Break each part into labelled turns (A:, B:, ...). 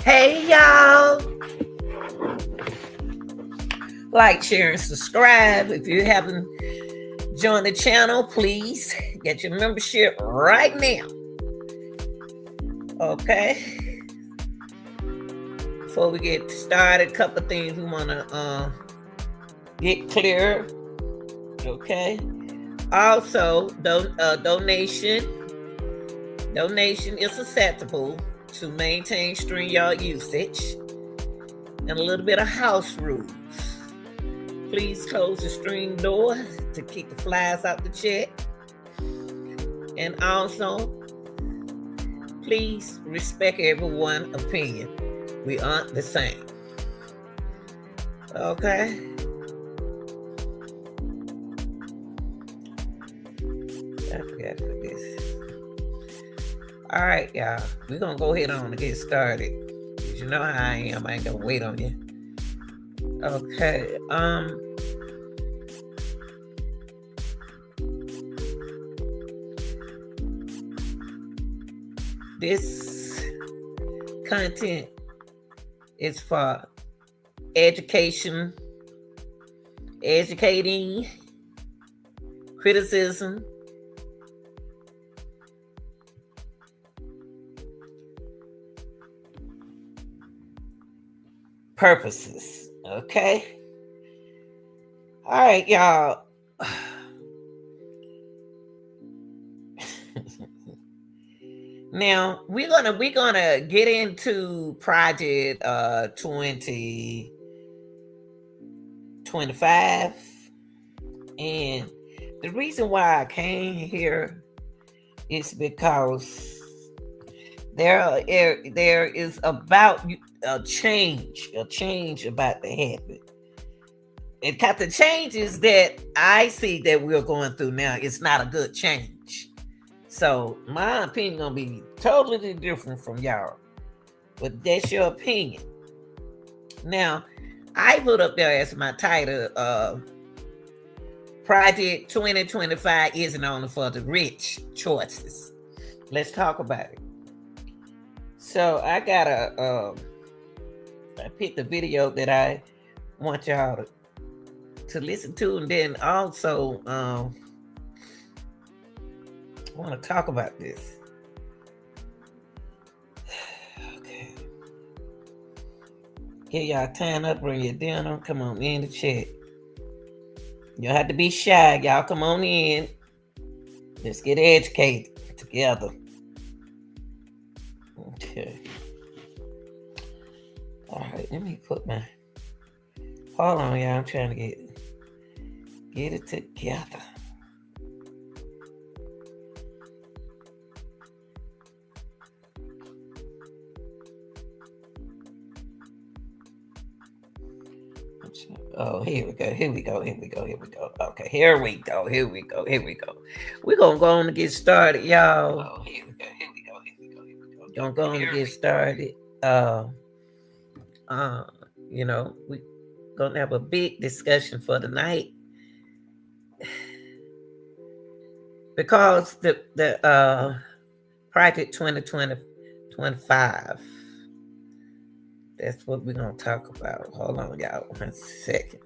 A: Hey y'all, like, share, and subscribe. If you haven't joined the channel, please get your membership right now. Okay. Before we get started, a couple of things we want to get clear. Okay. Also, donation is acceptable to maintain StreamYard usage, and a little bit of house rules. Please close the stream door to keep the flies out the chat. And also, please respect everyone's opinion. We aren't the same. Okay? I forgot to put this. All right, y'all. We're going to go ahead on and get started. You know how I am. I ain't going to wait on you. Okay. This content is for education, educating, criticism, purposes. Okay? All right, y'all. Now we're gonna get into project 2025, and the reason why I came here is because there is about a change about to happen. And got the changes that I see that we're going through now. It's not a good change. So my opinion gonna be totally different from y'all, but that's your opinion. Now, I put up there as my title, Project 2025 isn't only for the rich choices. Let's talk about it. So I got I picked a video that I want y'all to listen to, and then also I want to talk about this. Okay. Get y'all time up, bring your dinner. Come on in the chat. You don't have to be shy, y'all. Come on in. Let's get educated together. Okay. All right, let me put my... Hold on, y'all. I'm trying to get it together. Oh, here we go. Okay, here we go. We're going to go on and get started, y'all. Oh, here we go. Gonna go on and get started. You know, we gonna have a big discussion for tonight because the Project 2025. That's what we're gonna talk about. Hold on, y'all, 1 second.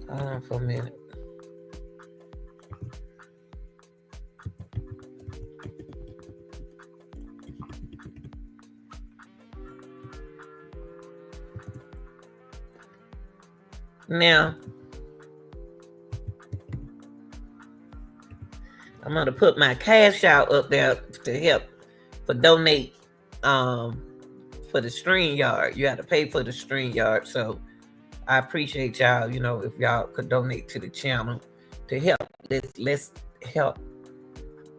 A: Hold on for a minute. Now, I'm gonna put my cash out up there to help for donate for the StreamYard. You have to pay for the StreamYard, so I appreciate y'all. You know, if y'all could donate to the channel to help. Let's help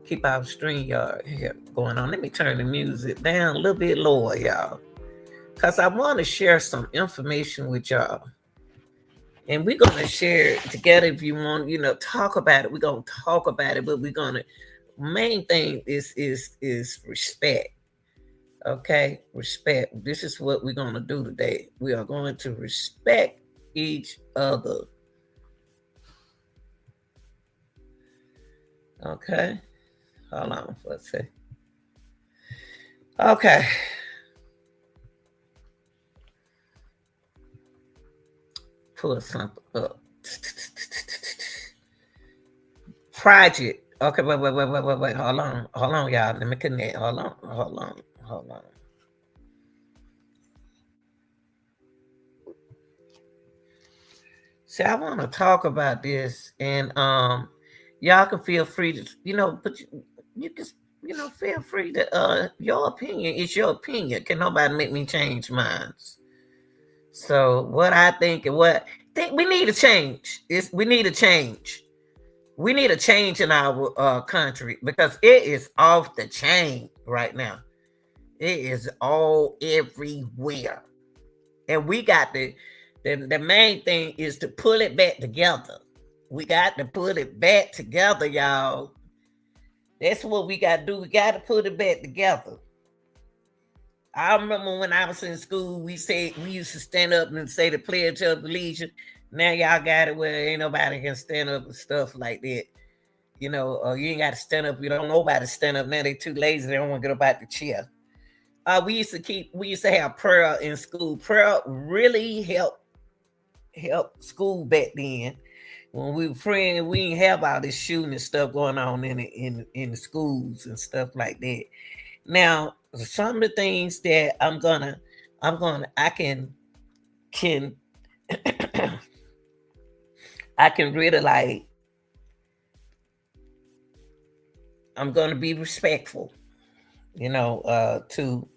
A: keep our StreamYard here going on. Let me turn the music down a little bit lower, y'all, because I want to share some information with y'all. And we're going to share it together. If you want, you know, talk about it, we're going to talk about it, but we're going to, main thing is respect. Okay, respect. This is what we're going to do today. We are going to respect each other. Okay. Hold on for a second. Okay. Pull something up. Project. Okay, wait. Hold on, y'all. Let me connect. Hold on. See, I want to talk about this, and y'all can feel free to, but you can, feel free to, your opinion is your opinion. Can nobody make me change mine? So what I think and what think we need a change is we need a change. We need a change in our country because it is off the chain right now. It is all everywhere, and we got the main thing is to pull it back together. We got to put it back together, y'all. That's what we got to do. We got to put it back together. I remember when I was in school, we used to stand up and say the Pledge of Allegiance. Now y'all got it where ain't nobody can stand up and stuff like that. You ain't got to stand up. You don't know nobody stand up. Now they too lazy. They don't want to get up out the chair. We used to have prayer in school. Prayer really helped school back then. When we were praying, we didn't have all this shooting and stuff going on in the schools and stuff like that. Now, some of the things that I can I can really like. I'm gonna be respectful, to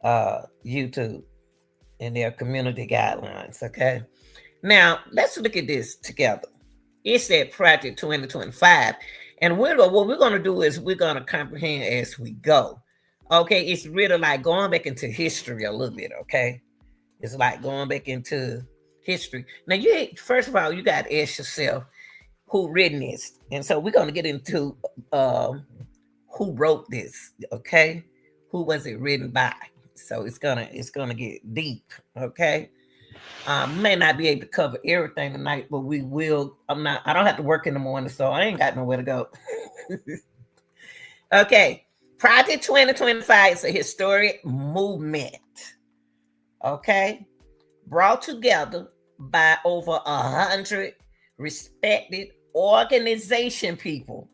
A: YouTube and their community guidelines. Okay. Now let's look at this together. It said Project 2025, and what we're gonna do is we're gonna comprehend as we go. Okay, it's really like going back into history a little bit. Okay, it's like going back into history. Now, first of all, you got to ask yourself who written this, and so we're gonna get into who wrote this. Okay, who was it written by? So it's gonna get deep. Okay. May not be able to cover everything tonight, but we will. I don't have to work in the morning, so I ain't got nowhere to go. Okay. Project 2025 is a historic movement. Okay. Brought together by over 100 respected organization people.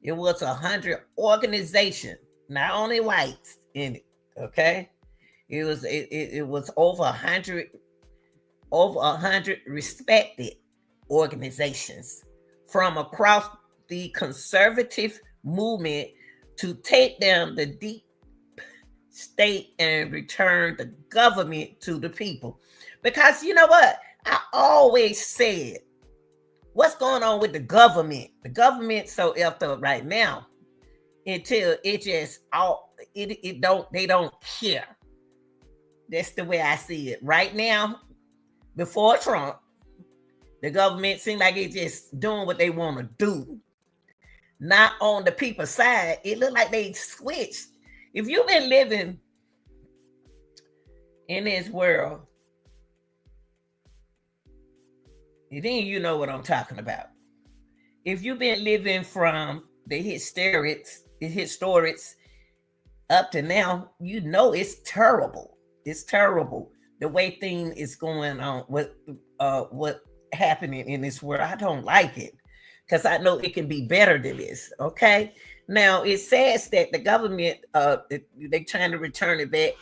A: It was 100 organization, not only whites in it. Okay. It was over 100 respected organizations from across the conservative movement to take down the deep state and return the government to the people. Because you know what? I always said, what's going on with the government? The government so effed up right now until it just they don't care. That's the way I see it. Right now, before Trump, the government seemed like it's just doing what they want to do. Not on the people's side. It looked like they switched. If you've been living in this world, then you know what I'm talking about. If you've been living from the historics up to now, you know it's terrible. It's terrible the way things is going on. What happening in this world? I don't like it because I know it can be better than this. Okay. Now it says that the government they trying to return it back,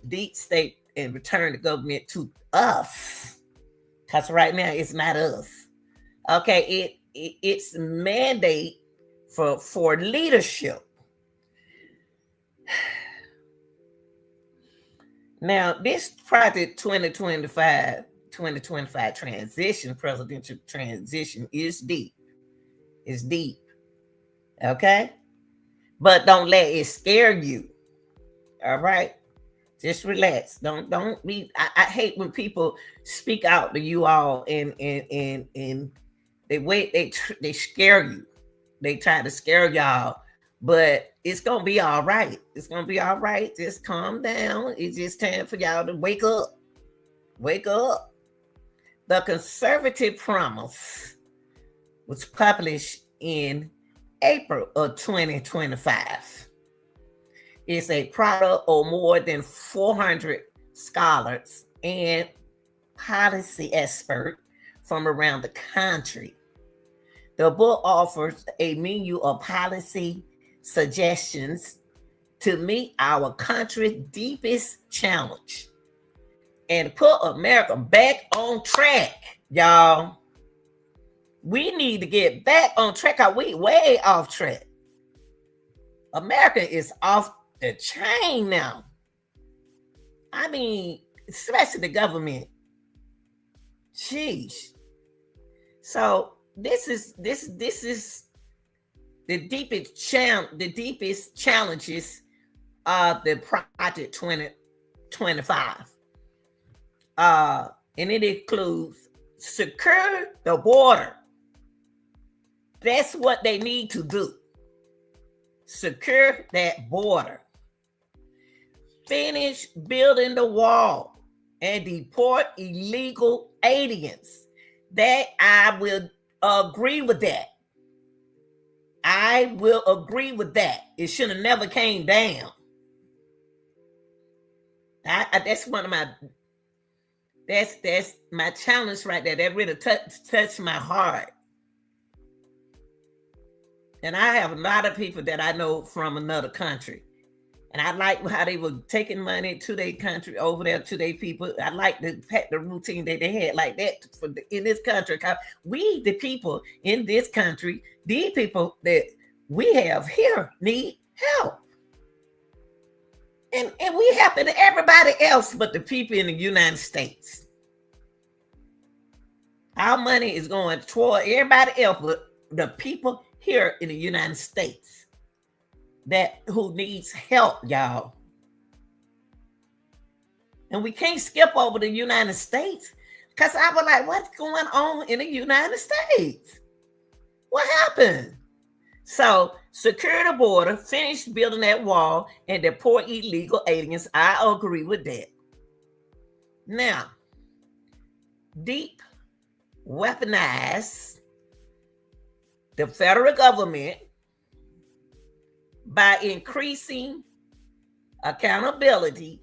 A: deep state, and return the government to us. Because right now it's not us. Okay, it's mandate for leadership. Now, this Project 2025 presidential transition is deep. It's deep. Okay? But don't let it scare you. All right? Just relax. Don't be. I hate when people speak out to you all and they scare you. They try to scare y'all, but it's gonna be all right. It's gonna be all right. Just calm down. It's just time for y'all to wake up. Wake up. The Conservative Promise was published in April of 2025. It's a product of more than 400 scholars and policy experts from around the country. The book offers a menu of policy suggestions to meet our country's deepest challenge and put America back on track, y'all. We need to get back on track. We way off track. America is off the chain now. I mean, especially the government. Jeez. So this is the deepest challenges of the Project 2025. And it includes secure the border. That's what they need to do. Secure that border. Finish building the wall and deport illegal aliens. That I will agree with that. I will agree with that. It should have never came down. That's one of my that's my challenge right there. That really touched my heart. And I have a lot of people that I know from another country. And I like how they were taking money to their country over there to their people. I like the routine that they had like that in this country. We, the people in this country, these people that we have here need help. And we happen to everybody else but the people in the United States. Our money is going toward everybody else but the people here in the United States who needs help, y'all. And we can't skip over the United States because I was like, what's going on in the United States? What happened? So secure the border, finish building that wall, and deport illegal aliens. I agree with that. Now, deep weaponize the federal government by increasing accountability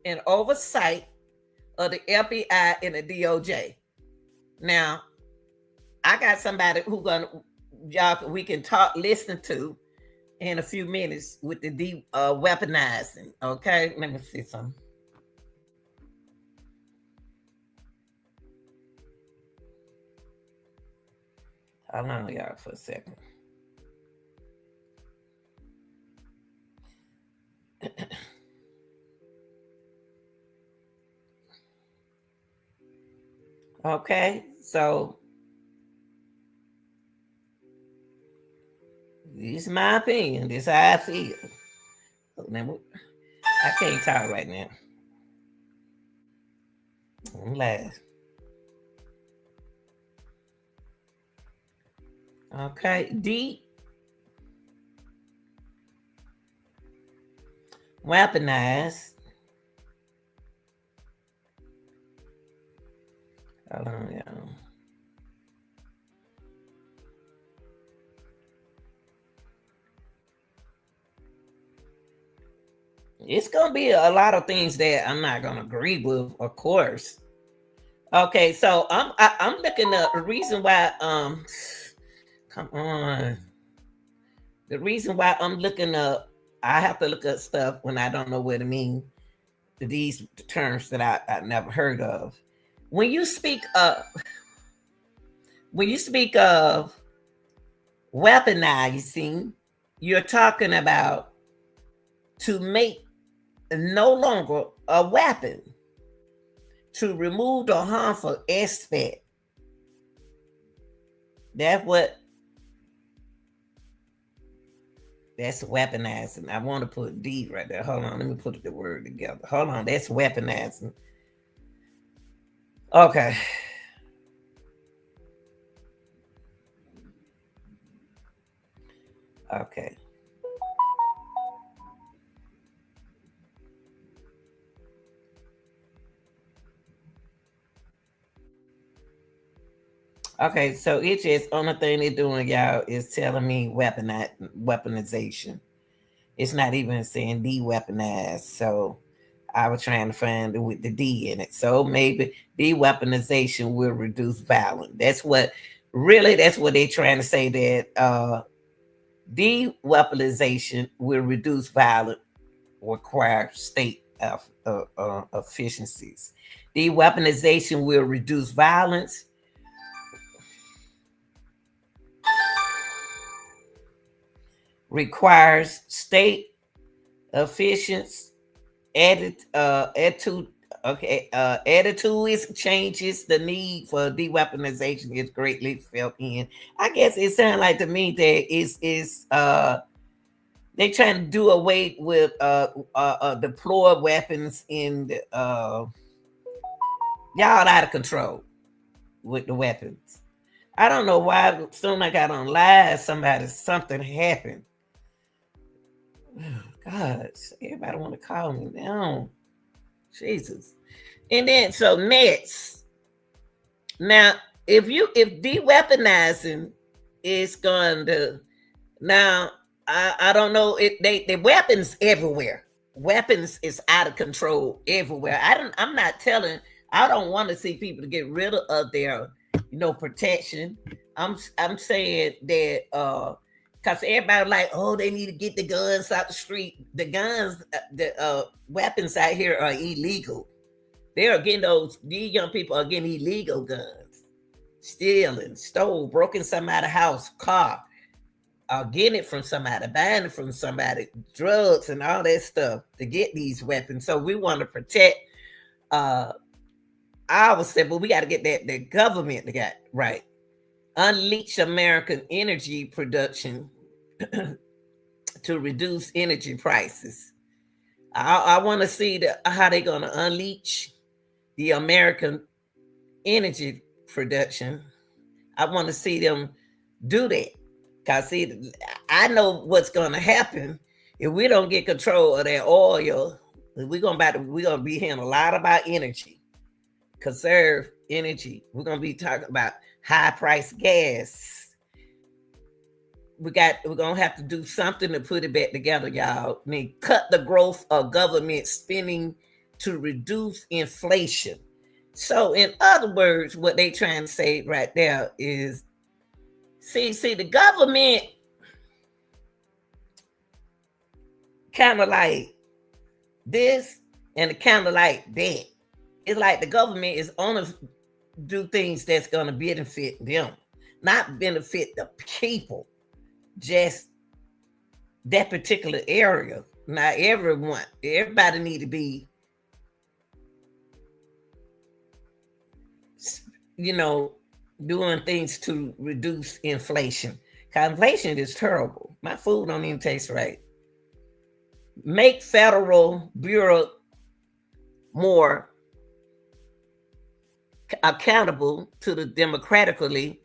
A: and oversight of the FBI and the DOJ. Now, I got somebody we can listen to in a few minutes with the deep weaponizing. Okay, let me see something. Hold on, y'all, for a second. Okay, so this is my opinion. This is how I feel. I can't talk right now. I'm last. Okay, D. Weaponized. Hold on, y'all. It's gonna be a lot of things that I'm not gonna agree with, of course. Okay, so I'm looking up the reason why come on. The reason why I'm looking up, I have to look up stuff when I don't know what it means. These terms that I never heard of. When you speak of weaponizing, you're talking about to make no longer a weapon, to remove the harmful aspect. That's weaponizing. I want to put D right there. Hold on, let me put the word together. Hold on, that's weaponizing. Okay. Okay. Okay, so it's just only thing they're doing, y'all, is telling me weaponization. It's not even saying de-weaponize. So I was trying to find it with the D in it. So maybe de-weaponization will reduce violence. That's what they're trying to say, that de-weaponization will reduce violence, require state efficiencies. De-weaponization will reduce violence, requires state efficiency, attitude. Okay, attitude changes. The need for de-weaponization is greatly felt in. I guess it sounds like to me that they trying to do away with deploy weapons in the y'all out of control with the weapons. I don't know why. Soon I got on live, something happened. God, everybody want to call me now. Jesus. And then so next, now if de-weaponizing is going to, now I don't know, the weapons everywhere. Weapons is out of control everywhere. I don't want to see people to get rid of their protection. I'm saying that because everybody like, oh, they need to get the guns out the street. The guns, the weapons out here are illegal. They are getting these young people are getting illegal guns, stealing, stole, broken somebody's house, car, getting it from somebody, buying it from somebody, drugs and all that stuff to get these weapons. So we want to protect. I always said, but we got to get the government to get right. Unleash American energy production to reduce energy prices. I want to see how they're going to unleash the American energy production. I want to see them do that. Because, see, I know what's going to happen if we don't get control of that oil. We're going to be hearing a lot about energy, conserve energy. We're going to be talking about high price gas. We're going to have to do something to put it back together, y'all. I mean, cut the growth of government spending to reduce inflation. So, in other words, what they trying to say right there is, see, the government kind of like this and kind of like that. It's like the government is only do things that's going to benefit them, not benefit the people, just that particular area. Not everybody need to be, doing things to reduce inflation. Because inflation is terrible. My food don't even taste right. Make federal bureau more accountable to the democratically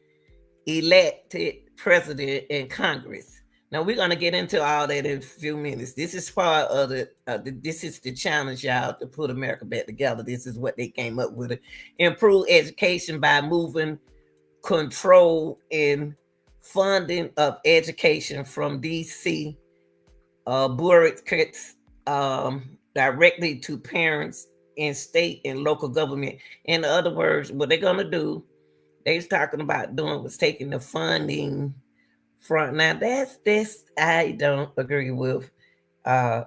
A: elected president and Congress. Now we're going to get into all that in a few minutes. This is part of this is the challenge, y'all, to put America back together. This is what they came up with. Improve education by moving control and funding of education from DC bureaucrats directly to parents in state and local government. In other words, what they're going to do, they was talking about doing was taking the funding from, now that's I don't agree with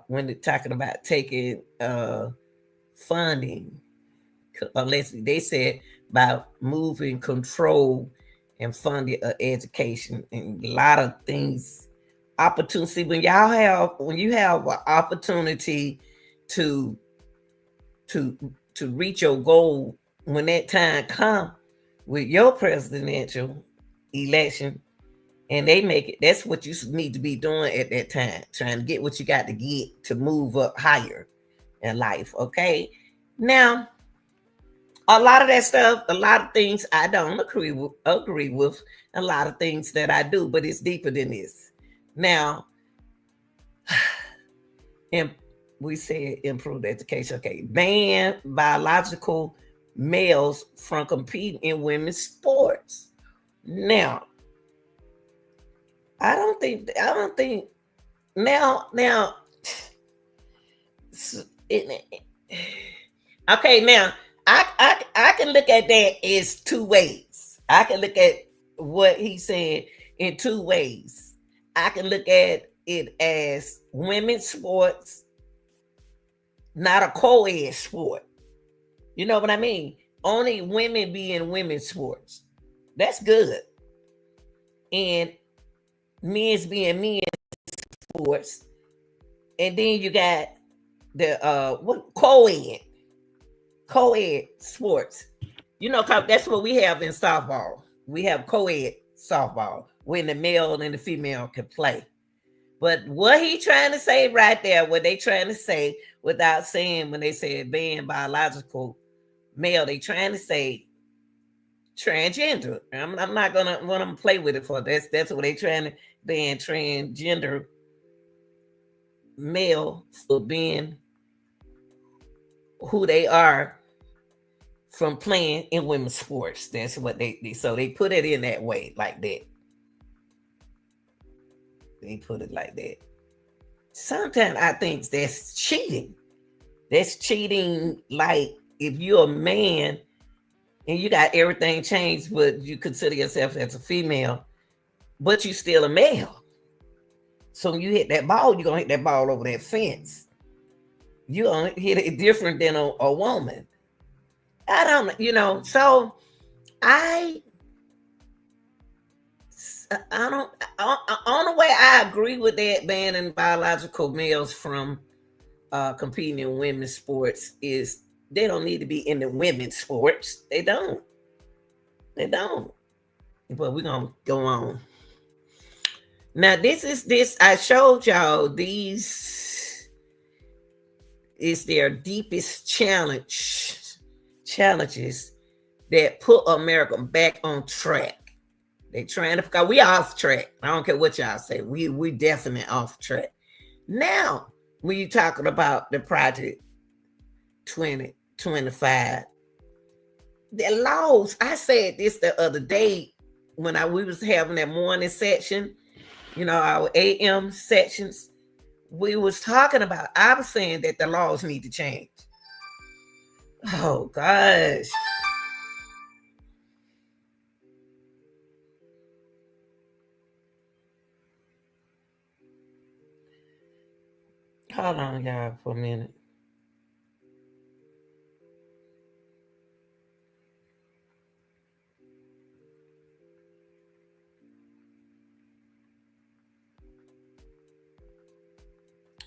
A: when they're talking about taking funding, unless they said by moving control and funding of education and a lot of things. Opportunity, when you have an opportunity to reach your goal, when that time comes with your presidential election and they make it, that's what you need to be doing at that time, trying to get what you got to get to move up higher in life. Okay, now a lot of that stuff, a lot of things I don't agree with, a lot of things that I do, but it's deeper than this. Now, and we said improved education. Okay, ban biological males from competing in women's sports. Now, I don't think now okay, now I can look at that as two ways. I can look at what he said in two ways. I can look at it as women's sports, not a co-ed sport. You know what I mean? Only women be in women's sports. That's good. And men's being men's sports. And then you got the what co-ed sports. You know, that's what we have in softball. We have co-ed softball when the male and the female can play. But what he trying to say right there, what they trying to say without saying when they say ban biological male, they trying to say transgender. I'm not gonna want to play with it for that's what they trying to ban transgender male for being who they are from playing in women's sports. That's what they so they put it in that way, like that. They put it like that. Sometimes I think that's cheating. That's cheating. Like if you're a man and you got everything changed, but you consider yourself as a female, but you still a male. So when you hit that ball, you're gonna hit that ball over that fence. You're gonna hit it different than a woman. I don't, so I don't, on the way I agree with that banning biological males from competing in women's sports is they don't need to be in the women's sports. They don't. But we're gonna go on. Now this I showed y'all these is their deepest challenges that put America back on track. They trying to, because we off track. I don't care what y'all say. We definitely off track. Now, when you talking about the Project 2025, the laws, I said this the other day when we was having that morning section, our AM sections, we was talking about, I was saying that the laws need to change. Oh gosh. Hold on, y'all, for a minute.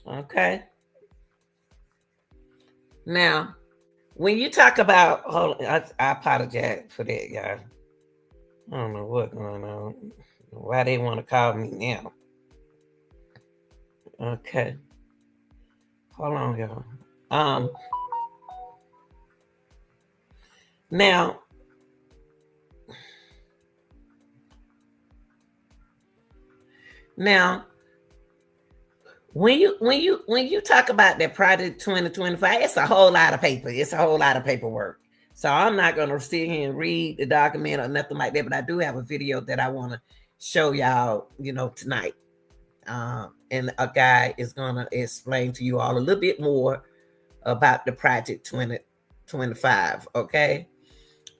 A: Okay. Now, when you talk about, hold on, I apologize for that, y'all. I don't know what's going on. Why they want to call me now? Okay. Hold on, y'all. Now, when you talk about that Project 2025, it's a whole lot of paper. It's a whole lot of paperwork. So I'm not gonna sit here and read the document or nothing like that. But I do have a video that I want to show y'all, tonight. And a guy is gonna explain to you all a little bit more about the Project 2025. Okay.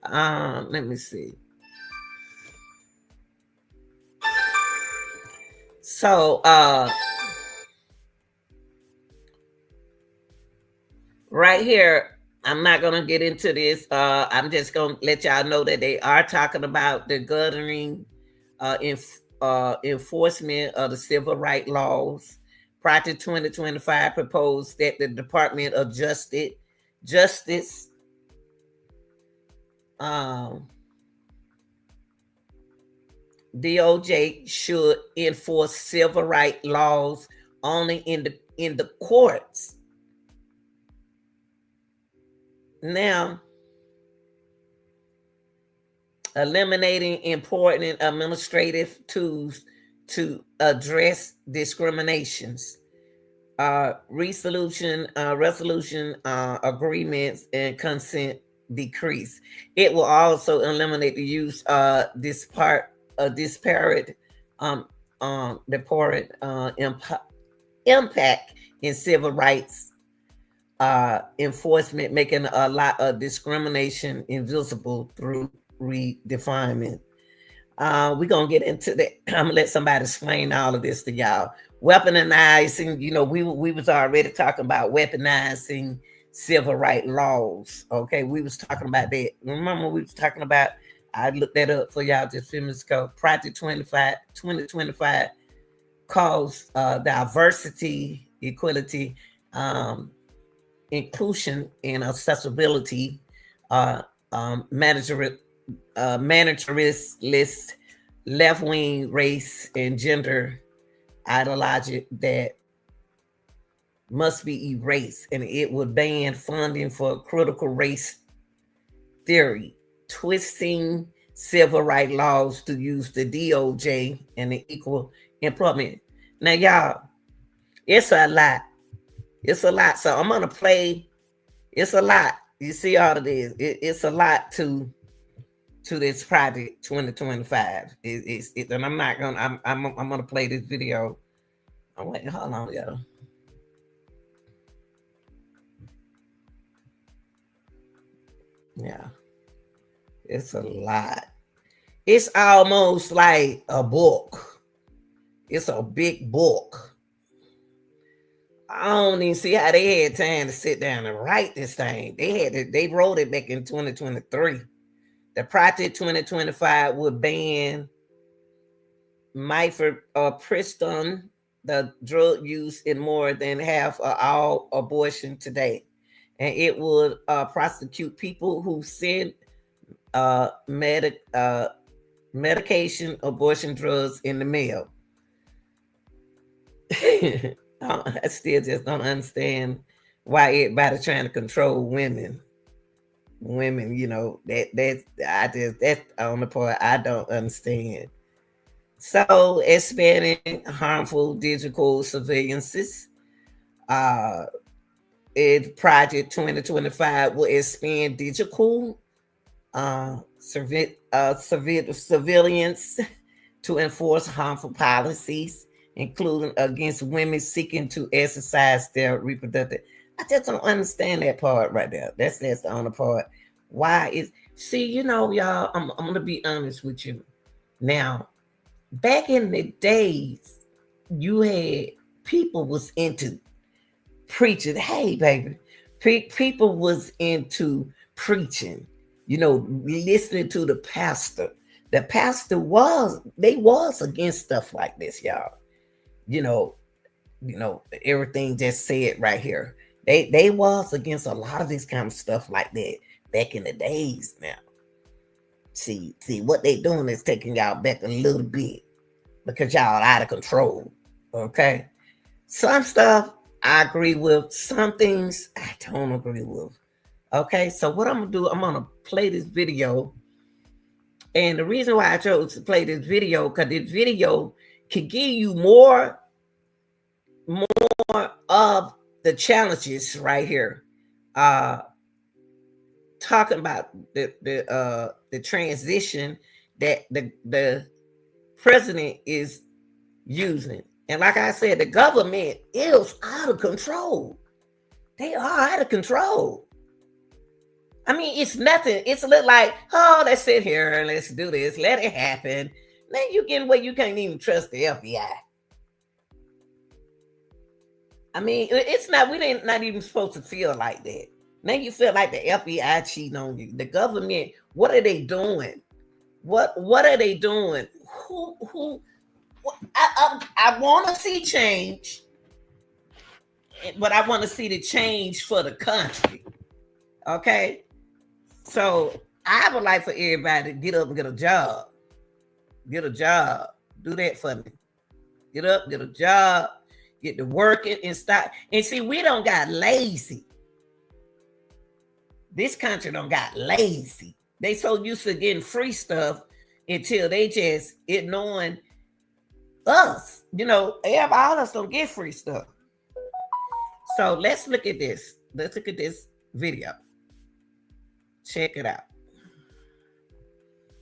A: Let me see. So right here, I'm not gonna get into this. I'm just gonna let y'all know that they are talking about the governing enforcement of the civil rights laws. Project 2025 proposed that the Department of Justice DOJ should enforce civil rights laws only in the courts. Now, eliminating important administrative tools to address discriminations, resolution agreements, and consent decrease. It will also eliminate the use of this part disparate disparate impact in civil rights enforcement, making a lot of discrimination invisible through redefinement. We're gonna get into that. I'm gonna let somebody explain all of this to y'all. Weaponizing, we was already talking about weaponizing civil rights laws. Okay, we was talking about that. Remember, we was talking about, I looked that up for y'all just a few minutes ago. Project 2025 calls diversity, equality, inclusion, and accessibility, managerist, left-wing race and gender ideology that must be erased, and it would ban funding for critical race theory, twisting civil rights laws to use the DOJ and the equal employment. Now, y'all, it's a lot. It's a lot. So I'm gonna play. It's a lot. You see all of this. It's a lot to this project 2025. And I'm not gonna. I'm gonna play this video. Oh wait, hold on, y'all. Yeah, it's a lot. It's almost like a book. It's a big book. I don't even see how they had time to sit down and write this thing. They wrote it back in 2023. The Project 2025 would ban mifepristone, the drug used in more than half of all abortion today. And it would prosecute people who send medication abortion drugs in the mail. I still just don't understand why everybody trying to control women. Women, that's the only part I don't understand. So expanding harmful digital surveillances. Project 2025 will expand digital surveillance to enforce harmful policies, including against women seeking to exercise their reproductive. I just don't understand that part right there. That's the only part. Why is y'all? I'm gonna be honest with you. Now, back in the days, you had people was into preaching. Hey, baby, people was into preaching. Listening to the pastor. The pastor was against stuff like this, y'all. Everything just said right here. They was against a lot of this kind of stuff like that back in the days. Now, see what they doing is taking y'all back a little bit because y'all out of control. Okay, some stuff I agree with, some things I don't agree with. Okay, so what I'm gonna do, I'm gonna play this video, and the reason why I chose to play this video because this video can give you more of the challenges right here. Talking about the transition that the president is using. And like I said, the government is out of control. They are out of control. I mean, it's nothing. It's a little like, oh, let's sit here and let's do this. Let it happen. Then you get where you can't even trust the FBI. I mean, it's not, we not even supposed to feel like that. Now you feel like the FBI cheating on you. The government, what are they doing? What are they doing? I want to see change, but I want to see the change for the country. Okay? So I would like for everybody to get up and get a job. Get a job. Do that for me. Get up, get a job, get to working and stop. And see, we don't got lazy. This country don't got lazy. They so used to getting free stuff until they just ignoring us. All of us don't get free stuff. So let's look at this. Let's look at this video. Check it out.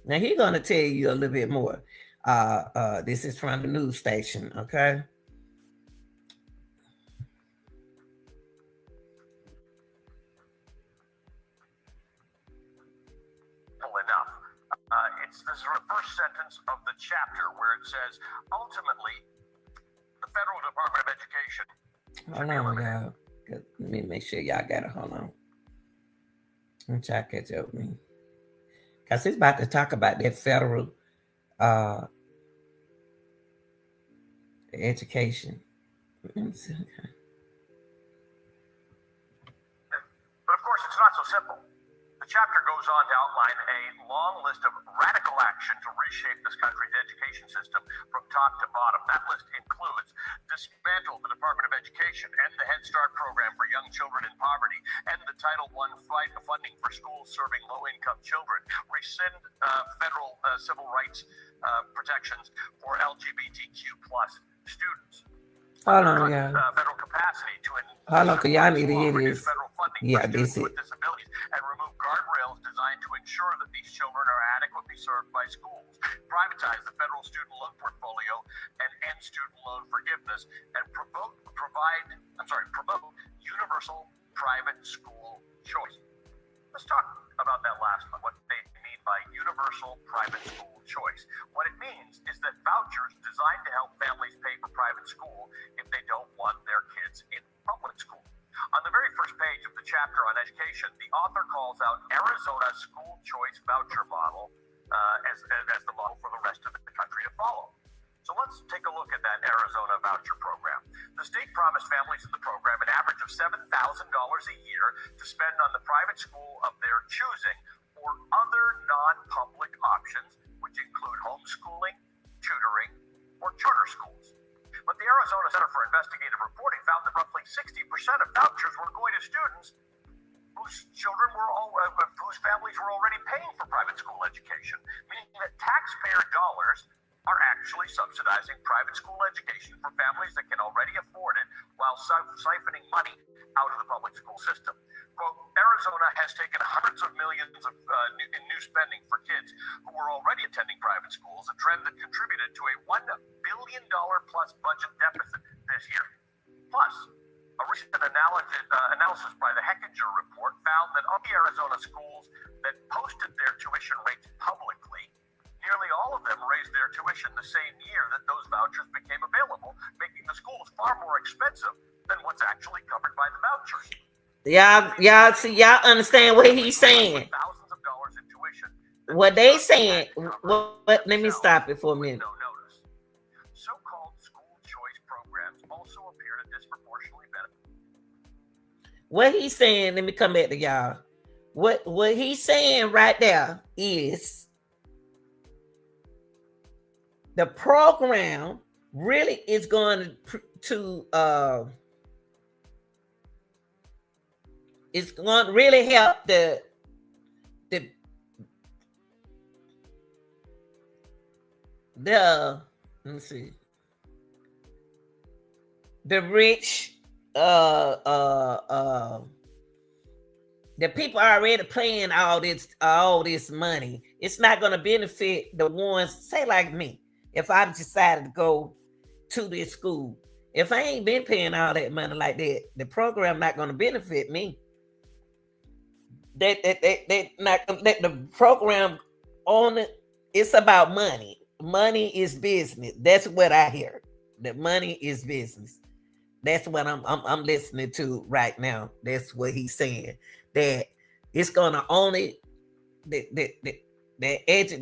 A: Now he's gonna tell you a little bit more. This is from the news station, okay?
B: Enough. This is the first sentence of the chapter where it says, ultimately, the Federal Department of Education.
A: Hold on, y'all. Let me make sure y'all got it. Hold on. Let me try to catch up with me. Because he's about to talk about that federal education.
B: But of course, it's not so simple. The chapter goes on to outline a long list of radical action to reshape this country's education system from top to bottom. That list includes dismantle the Department of Education and the Head Start program for young children in poverty, and the Title I funding for schools serving low-income children, rescind federal civil rights protections for LGBTQ plus students.
A: Hold on, y'all.
B: Federal capacity to
A: hold on, because y'all need to hear this.
B: Federal funding
A: yeah,
B: for
A: this
B: students with disabilities, and remove guardrails designed to ensure that these children are adequately served by schools. Privatize the federal student loan portfolio and end student loan forgiveness, and promote universal private school choice. Let's talk about that last one, what they mean by universal private school choice. What it means is that vouchers designed to help families pay for private school if they don't want their kids in public school. On the very first page of the chapter on education, the author calls out Arizona's school choice voucher model as the model for the rest of the country to follow. So let's take a look at that Arizona voucher program. The state promised families in the program an average of $7,000 a year to spend on the private school of their choosing or other non-public options, which include homeschooling, tutoring, or charter schools. But the Arizona Center for Investigative Reporting found that roughly 60% of vouchers were going to students whose families were already paying for private school education, meaning that taxpayer dollars are actually subsidizing private school education for families that can already afford it while siphoning money out of the public school system. Quote, Arizona has taken hundreds of millions in new spending for kids who were already attending private schools, a trend that contributed to a $1 billion plus budget deficit this year. Plus, a recent analysis by the Hechinger Report found that of the Arizona schools that posted their tuition rates publicly, nearly all of them raised their tuition the same year that those vouchers became available, making the schools far more expensive than what's actually covered by the vouchers.
A: Y'all understand what he's saying?
B: Thousands of dollars in tuition.
A: What they saying? Let me stop it for a minute.
B: No notice. So-called school choice programs also appear to disproportionately benefit.
A: What he's saying, let me come back to y'all. What he's saying right there is the program really is going to it's going to really help the let me see, the rich, the people are already paying all this money. It's not going to benefit the ones, say like me. If I decided to go to this school, if I ain't been paying all that money like that, the program not going to benefit me. They not let the program on it. It's about money. Money is business. That's what I hear. That money is business. That's what I'm listening to right now. That's what he's saying. That it's gonna only the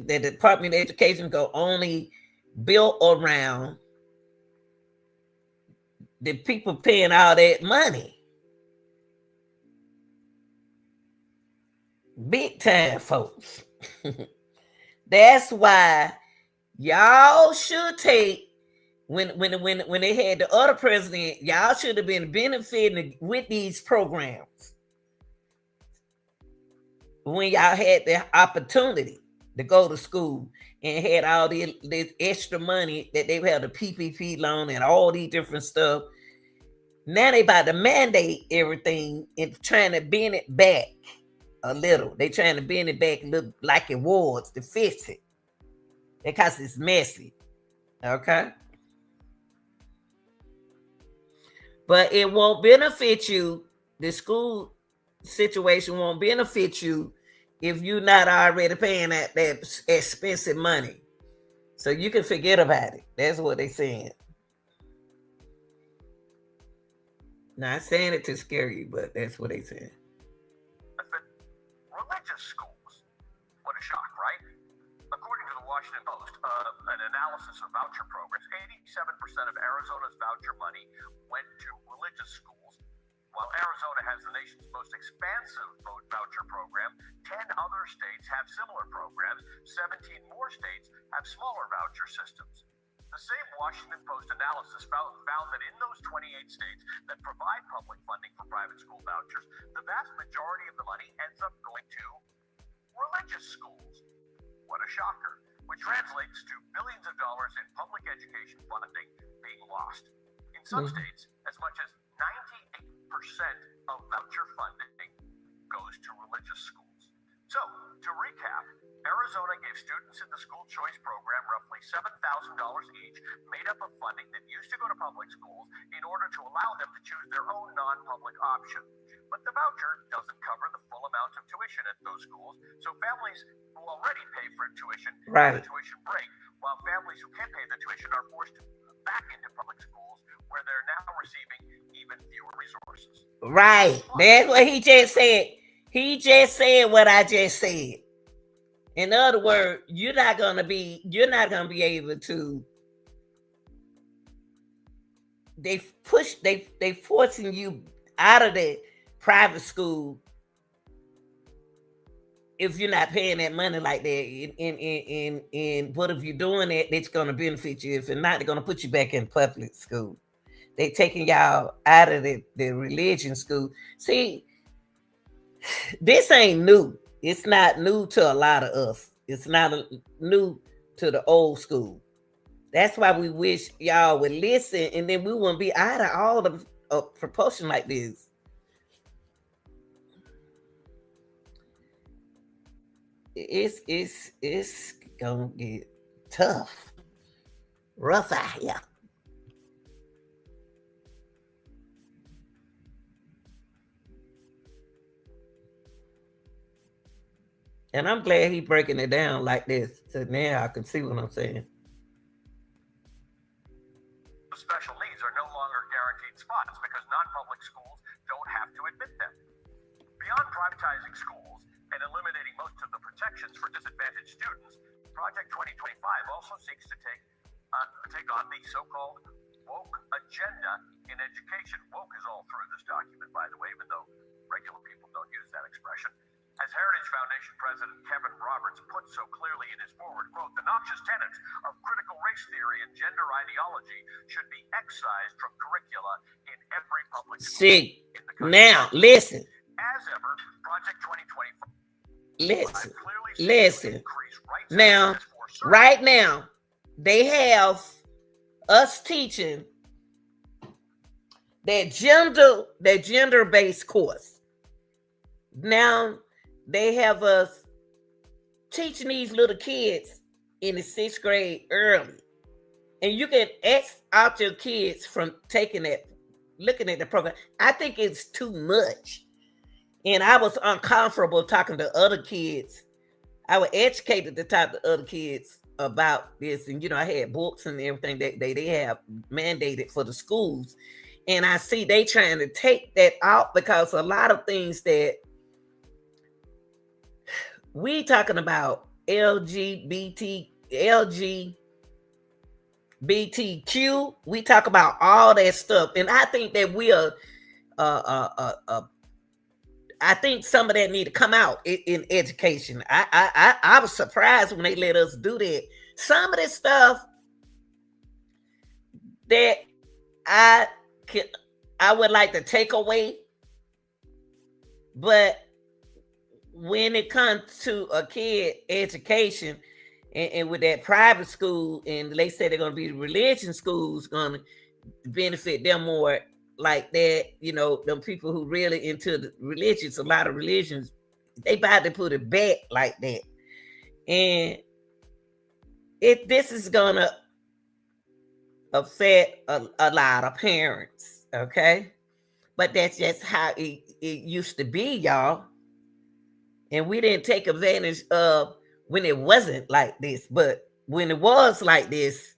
A: Department of Education go only built around the people paying all that money. Big time, folks. That's why y'all should take when they had the other president, y'all should have been benefiting with these programs when y'all had the opportunity to go to school and had all this extra money that they had, the PPP loan and all these different stuff. Now they about to mandate everything and trying to bend it back a little. They trying to bend it back, look like it was, to fix it. because it's messy. Okay. But it won't benefit you. The school situation won't benefit you if you're not already paying that expensive money. So you can forget about it. That's what they're saying. Not saying it to scare you, but that's what they're saying.
B: Religious schools. What a shock, right? According to the Washington Post, an analysis of voucher programs, 87% of Arizona's voucher money went to religious schools. While Arizona has the nation's most expansive voucher program, 10 other states have similar programs. 17 more states have smaller voucher systems. The same Washington Post analysis found that in those 28 states that provide public funding for private school vouchers, the vast majority of the money ends up going to religious schools. What a shocker, which translates to billions of dollars in public education funding being lost. In some states, as much as 98% of voucher funding goes to religious schools. So, to recap, Arizona gave students in the school choice program roughly $7,000 each, made up of funding that used to go to public schools in order to allow them to choose their own non-public option. But the voucher doesn't cover the full amount of tuition at those schools, so families who already pay for tuition have a tuition break, while families who can't pay the tuition are forced back into public schools where they're now receiving even fewer resources.
A: Right. That's what he just said. He just said what I just said. In other words, you're not gonna be able to. They forcing you out of the private school if you're not paying that money like that. In what if you're doing it, it's gonna benefit you. If not, they're gonna put you back in public school. They taking y'all out of the religion school. See, this ain't new. It's not new to a lot of us. It's not new to the old school. That's why we wish y'all would listen, and then we wouldn't be out of all the proportion like this. It's gonna get tough, rough out here. And I'm glad he's breaking it down like this. So now I can see what I'm saying.
B: Special needs are no longer guaranteed spots because non-public schools don't have to admit them. Beyond privatizing schools and eliminating most of the protections for disadvantaged students, Project 2025 also seeks to take on the so-called woke agenda in education. Woke is all through this document, by the way, even though regular people don't use that expression. As Heritage Foundation President Kevin Roberts put so clearly in his forward quote, the noxious tenets of critical race theory and gender ideology should be excised from curricula in every public school.
A: See, now listen.
B: As ever, Project 2025.
A: Listen. Now, right now, they have us teaching that gender-based course. Now they have us teaching these little kids in the 6th grade early. And you can X out your kids from taking that, looking at the program. I think it's too much. And I was uncomfortable talking to other kids. I was educated to talk to other kids about this. And, I had books and everything that they have mandated for the schools. And I see they trying to take that out because a lot of things that we talking about LGBTQ, we talk about all that stuff. And I think that we are, I think some of that need to come out in education. I was surprised when they let us do that. Some of this stuff that I would like to take away, but when it comes to a kid education and with that private school, and they say they're going to be religion schools going to benefit them more like that, them people who really into the religions, a lot of religions, they about to put it back like that. And this is gonna affect a lot of parents, okay? But that's just how it used to be, y'all. And we didn't take advantage of when it wasn't like this. But when it was like this,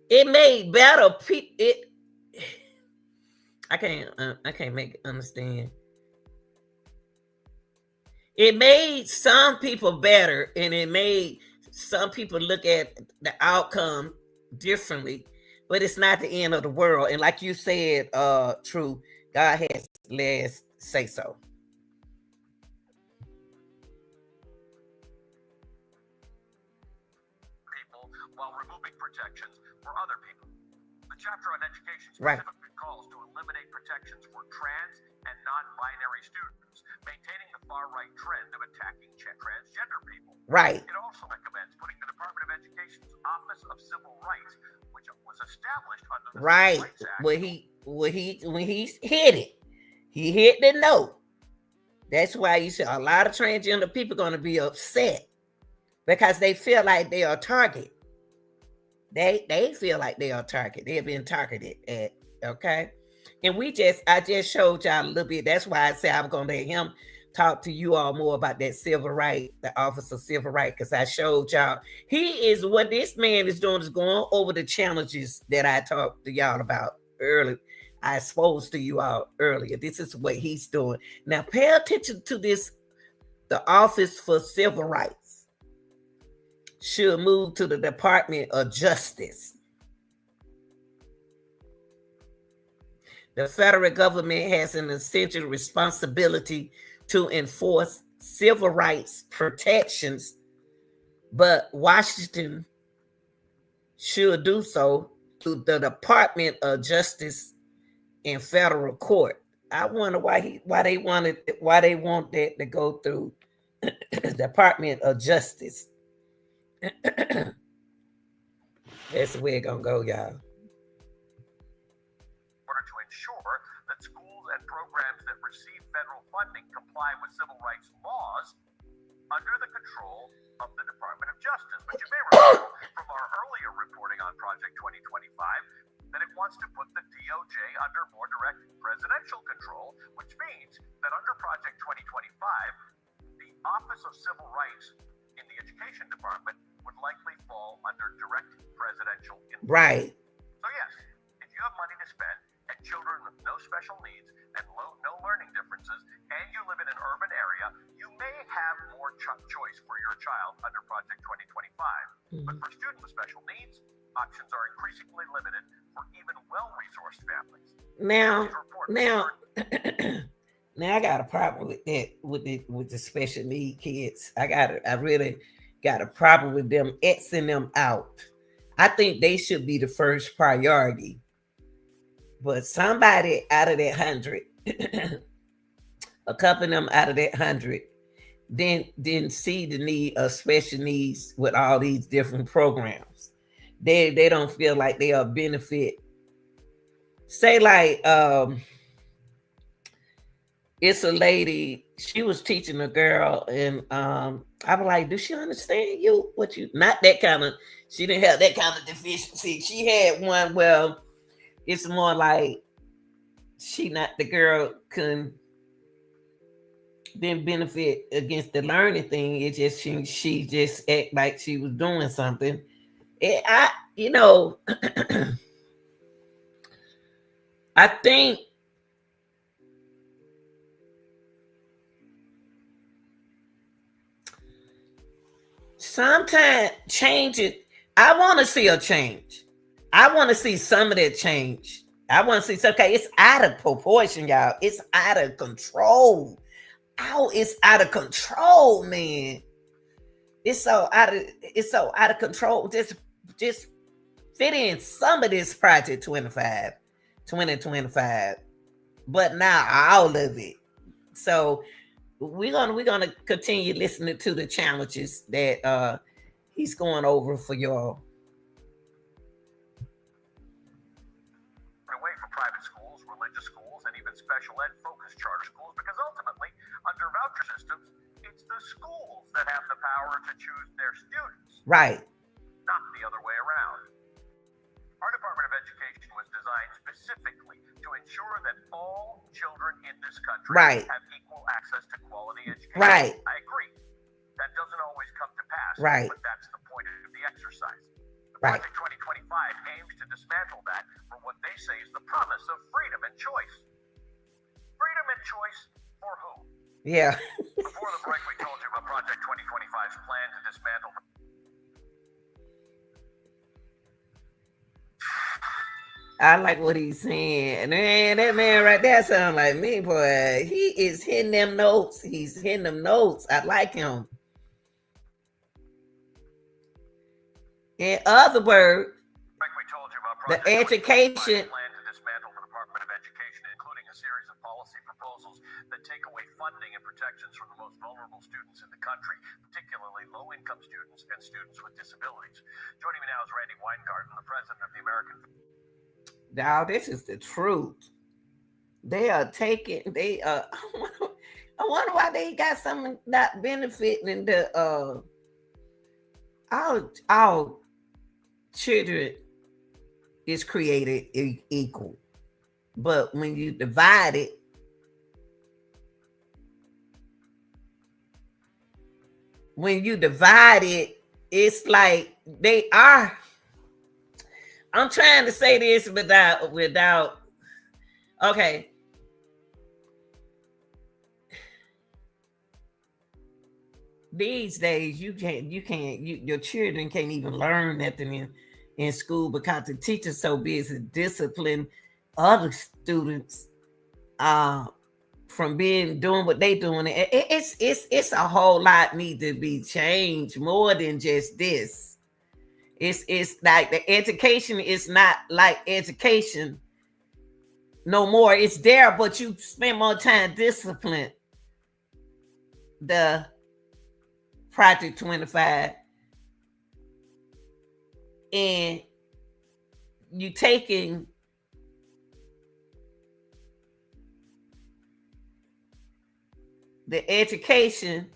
A: it made better people. I can't make it understand. It made some people better, and it made some people look at the outcome differently. But it's not the end of the world. And like you said, True, God has last say so.
B: People while removing protections for other people. The chapter on education
A: Right.
B: specifically calls to eliminate protections for trans and non-binary students, maintaining the far-right trend of attacking transgender people.
A: Right.
B: It also recommends putting the Department of Education's Office of Civil Rights, which was established under the Civil
A: Right.
B: Rights Act.
A: When he hit it, he hit the note. That's why you see a lot of transgender people going to be upset because they feel like they are target. They feel like they are target. They have been targeted at, okay? And I just showed y'all a little bit. That's why I said I'm gonna let him talk to you all more about that civil right, the Office of Civil Right, because I showed y'all what this man is doing is going over the challenges that I talked to y'all about earlier. I exposed to you all earlier. This is what he's doing. Now pay attention to this. The Office for Civil Rights should move to the Department of Justice. The federal government has an essential responsibility to enforce civil rights protections, but Washington should do so through the Department of Justice and federal court. I wonder why they want that to go through the Department of Justice. That's the way it's gonna go, y'all.
B: In order to ensure that schools and programs that receive federal funding comply with civil rights laws under the control of the Department of Justice. But you may recall from our earlier reporting on Project 2025 that it wants to put the DOJ under more direct presidential control, which means that under Project 2025, the Office of Civil Rights in the Education Department would likely fall under direct presidential influence.
A: Right.
B: So yes, if you have money to spend and children with no special needs and no learning differences, and you live in an urban area, you may have more choice for your child under Project 2025. But for students with special needs, options are increasingly limited for even well-resourced families.
A: Now, now I got a problem with that with the special need kids. I really got a problem with them Xing them out. I think they should be the first priority. But somebody out of that 100, a couple of them out of that 100, didn't see the need of special needs with all these different programs. They don't feel like they are benefit. Say like it's a lady, she was teaching a girl, and I was like, does she understand you? What you not that kind of, she didn't have that kind of deficiency. She had one, well, it's more like the girl couldn't didn't benefit against the learning thing. It's just she just act like she was doing something. I I think sometimes change it. I want to see a change. I want to see some of that change. I want to see, okay, it's out of proportion, y'all. It's out of control. Oh, it's out of control, man. It's so out of control. Just fit in some of this Project 2025. But not all of it. So we're gonna continue listening to the challenges that he's going over for y'all.
B: Away from private schools, religious schools, and even special ed focused charter schools, because ultimately, under voucher systems, it's the schools that have the power to choose their students.
A: Right.
B: not the other way around. Our Department of Education was designed specifically to ensure that all children in this country
A: Right.
B: have equal access to quality education.
A: Right.
B: I agree. That doesn't always come to pass,
A: Right.
B: but that's the point of the exercise.
A: Right.
B: Project 2025 aims to dismantle that for what they say is the promise of freedom and choice. Freedom and choice for who?
A: Yeah.
B: Before the break, we told you about Project 2025's plan to dismantle.
A: I like what he's saying. Man, that man right there sound like me, boy. He is hitting them notes. He's hitting them notes. I like him. In other words,
B: Like we told you about
A: the
B: Project
A: education.
B: 2025's plan to dismantle the Department of Education, including a series of policy proposals that take away funding and protections from the most vulnerable students in the country, particularly low-income students and students with disabilities. Joining me now is Randy Weingarten, the president of the American.
A: Now, this is the truth. They are taking. I wonder why they got some not benefiting the our children is created equal, but when you divide it, it's like they are. I'm trying to say this without okay. These days your children can't even learn nothing in school because the teacher's so busy disciplining other students from doing what they doing. It's a whole lot need to be changed more than just this. It's like the education is not like education no more. It's there, but you spend more time discipline the Project 25, and you taking the education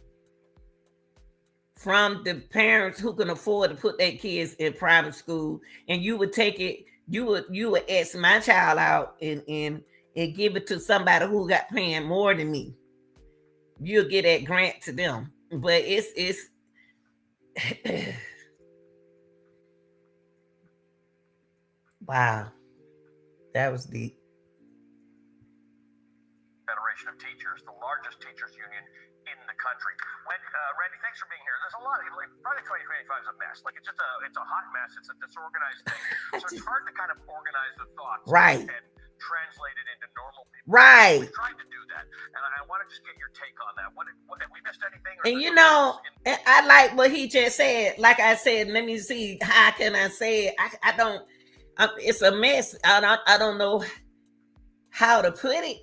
A: from the parents who can afford to put their kids in private school, and you would take it, you would ask my child out and give it to somebody who got paying more than me. You'll get that grant to them. But it's wow. That was deep.
B: Federation of Teachers, the largest teachers union in the country. Randy, thanks for being here. There's a lot. Project 2025 is a mess. Like it's a hot mess. It's a disorganized thing. So it's hard to kind of organize the thoughts,
A: right,
B: and translate it into normal people.
A: Right.
B: We're trying to do that, and I want to just get your take on that. What have we missed anything?
A: And you know, I like what he just said. Like I said, let me see. How can I say it? I don't. It's a mess. I don't know how to put it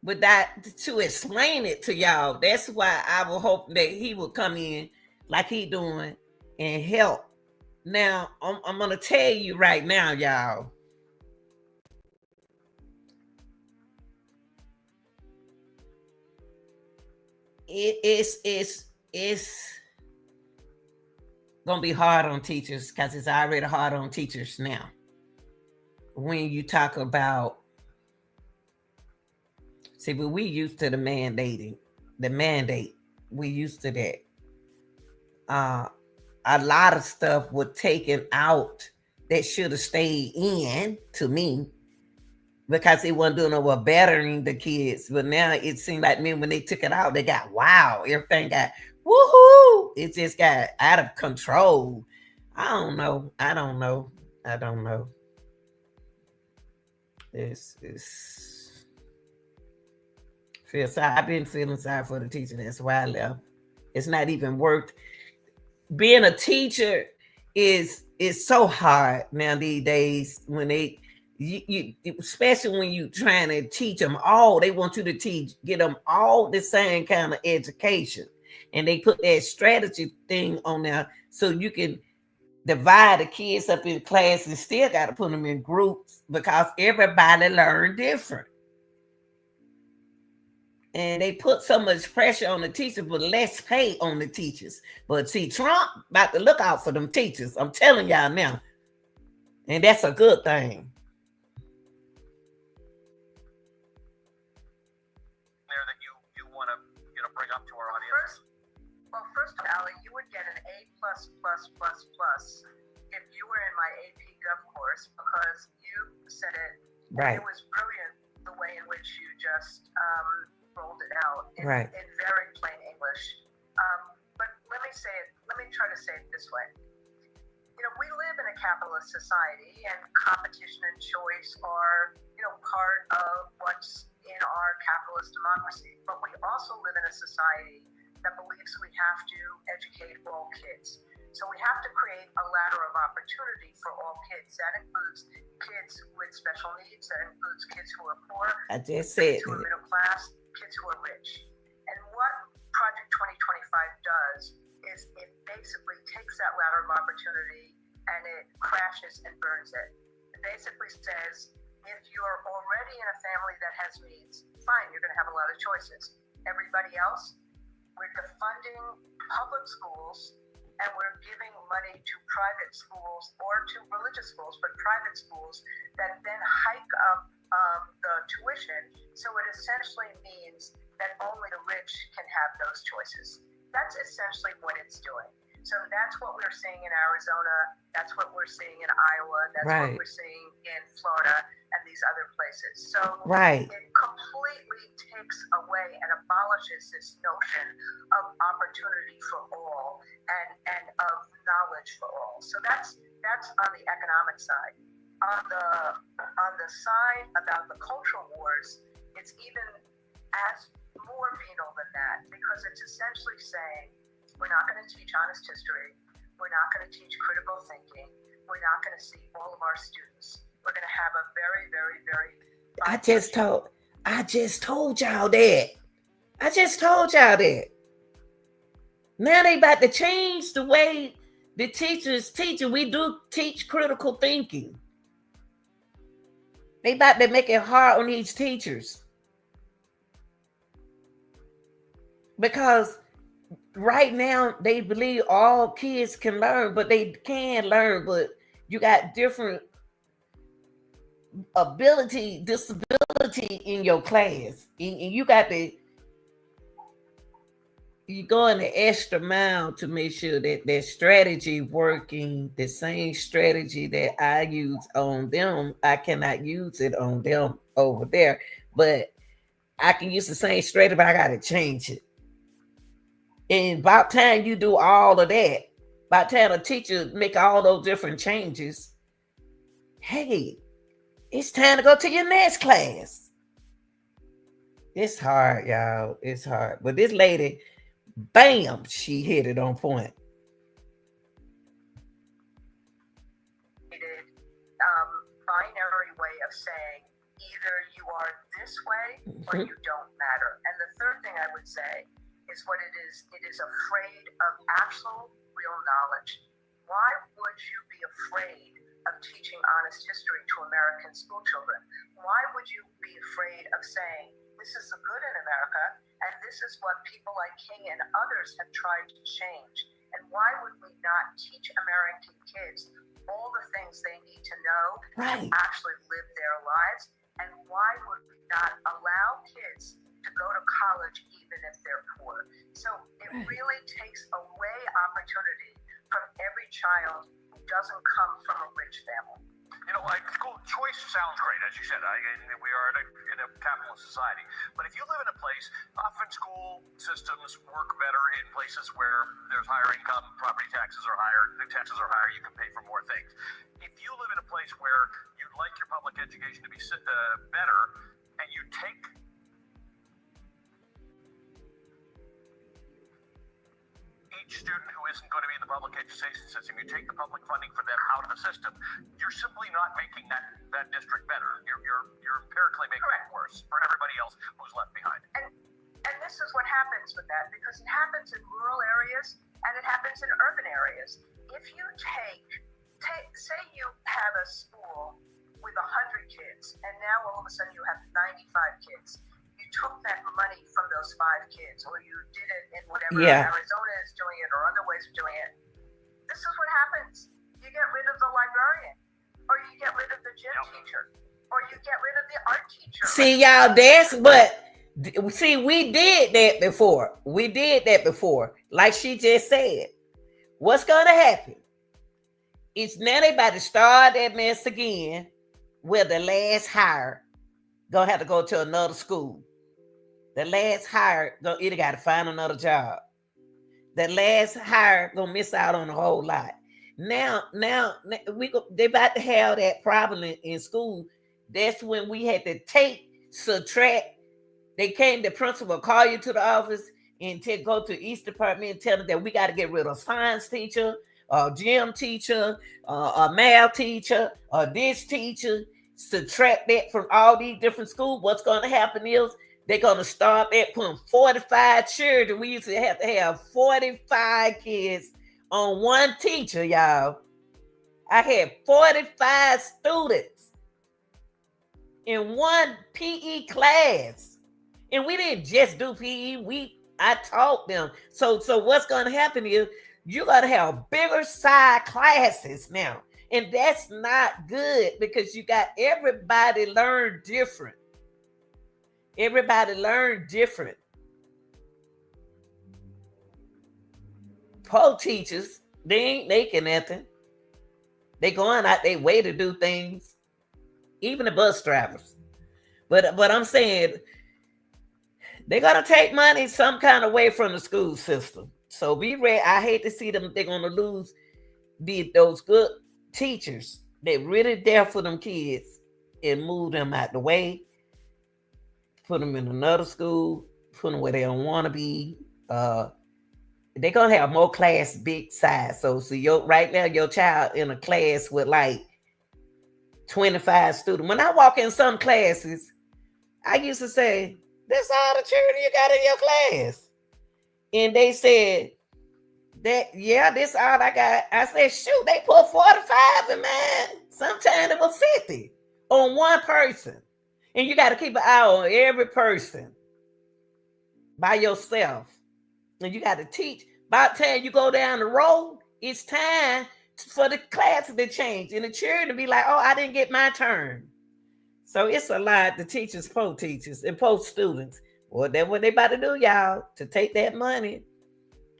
A: without to explain it to y'all. That's why I will hope that he will come in like he doing and help. Now I'm gonna tell you right now, y'all. It's gonna be hard on teachers because it's already hard on teachers now. When you talk about, see, but we used to the mandate. We used to that. A lot of stuff was taken out that should have stayed in, to me, because they weren't doing no bettering the kids. But now it seemed like me when they took it out, they got wow, everything got woohoo. It just got out of control. I don't know. This is feel sorry. I've been feeling sorry for the teacher. That's why I left. It's not even worth. Being a teacher is so hard now these days. When you especially when you trying to teach them all, they want you to get them all the same kind of education, and they put that strategy thing on there so you can divide the kids up in class and still got to put them in groups because everybody learn different. And they put so much pressure on the teachers, but less pay on the teachers. But see, Trump about to look out for them teachers. I'm telling y'all now. And that's a good thing.
B: There that you want to bring up to our audience.
C: First, Allie, you would get an A++++ if you were in my AP Gov course because you said it.
A: Right.
C: It was brilliant the way in which you just rolled it out in very plain English. But let me try to say it this way. We live in a capitalist society, and competition and choice are, part of what's in our capitalist democracy. But we also live in a society that believes we have to educate all kids. So we have to create a ladder of opportunity for all kids. That includes kids with special needs. That includes kids who are poor.
A: I just said
C: kids who are middle class, kids who are rich. And what Project 2025 does is it basically takes that ladder of opportunity and it crashes and burns it. It basically says, if you're already in a family that has means, fine, you're going to have a lot of choices. Everybody else, we're defunding public schools and we're giving money to private schools or to religious schools, but private schools that then hike up the tuition. So it essentially means that only the rich can have those choices. That's essentially what it's doing. So that's what we're seeing in Arizona. That's what we're seeing in Iowa. That's what we're seeing in Florida and these other places. So it completely takes away and abolishes this notion of opportunity for all and of knowledge for all. So that's on the economic side. On the side about the cultural wars, it's even as more penal than that because it's essentially saying, we're not going to teach honest history. We're not going to teach critical thinking. We're not going to see all of our students. We're going to have a very, very, very. I just
A: told y'all that. Now they about to change the way the teachers teach. We do teach critical thinking. They about to make it hard on these teachers because right now they believe all kids can learn, but they can learn, but you got different disability in your class, and you got to go in the extra mile to make sure that their strategy working. The same strategy that I use on them, I cannot use it on them over there, but I can use the same strategy, but I got to change it. And about time you do all of that, by the time a teacher make all those different changes, hey, it's time to go to your next class. It's hard, y'all. It's hard. But this lady, bam, she hit it on point.
C: Binary way of saying either you are this way or you don't matter. And the third thing I would say is what it is. It is afraid of actual real knowledge. Why would you be afraid of teaching honest history to American school children? Why would you be afraid of saying, this is the good in America, and this is what people like King and others have tried to change? And why would we not teach American kids all the things they need to know to actually live their lives? And why would we not allow kids to go to college even if they're poor? So it really takes away opportunity from every child who doesn't come from a rich family.
B: School choice sounds great, as you said. We are in a capitalist society. But if you live in a place, often school systems work better in places where there's higher income, property taxes are higher, the taxes are higher, you can pay for more things. If you live in a place where you'd like your public education to be better, and you take each student who isn't going to be in the public education system, you take the public funding for them out of the system, you're simply not making that district better. You're empirically making it worse for everybody else who's left behind.
C: And this is what happens with that, because it happens in rural areas and it happens in urban areas. If you say you have a school with 100 kids, and now all of a sudden you have 95 kids. You took that money from those 5 kids, or you did it in whatever
A: Yeah.
C: Arizona is doing it, or other ways of doing it, this is what happens. You get rid of the librarian, or you get rid of the gym teacher, or you get rid of the art teacher.
A: See, y'all, we did that before. We did that before. Like she just said. What's gonna happen? It's now they about to start that mess again, where the last hire gonna have to go to another school. The last hire gonna either got to find another job. The last hire gonna miss out on a whole lot. Now they about to have that problem in school. That's when we had to subtract. They came, the principal call you to the office and go to the East Department and tell them that we got to get rid of a science teacher, a gym teacher, a math teacher, or this teacher. Subtract that from all these different schools. What's going to happen is they're going to start at putting 45 children. We used to have 45 kids on one teacher, y'all. I had 45 students in one PE class. And we didn't just do PE. I taught them. So what's going to happen is you're going to have bigger side classes now. And that's not good because you got everybody learn different. Everybody learn different. Poor teachers, they ain't making nothing. They going out their way to do things. Even the bus drivers. But I'm saying they're gonna take money some kind of way from the school system. So be ready. I hate to see them. They're gonna lose those good teachers that really there for them kids and move them out the way, put them in another school, put them where they don't want to be. They're gonna have more class big size. So right now your child in a class with like 25 students. When I walk in some classes, I used to say, "That's all the children you got in your class," and they said, this all I got. I said, shoot, they put 45 in mine. Sometimes it was 50 on one person. And you got to keep an eye on every person by yourself. And you got to teach. By the time you go down the road, it's time for the classes to change. And the children to be like, oh, I didn't get my turn. So it's a lot, the teachers, post teachers, and post students. Well, that's what they about to do, y'all, to take that money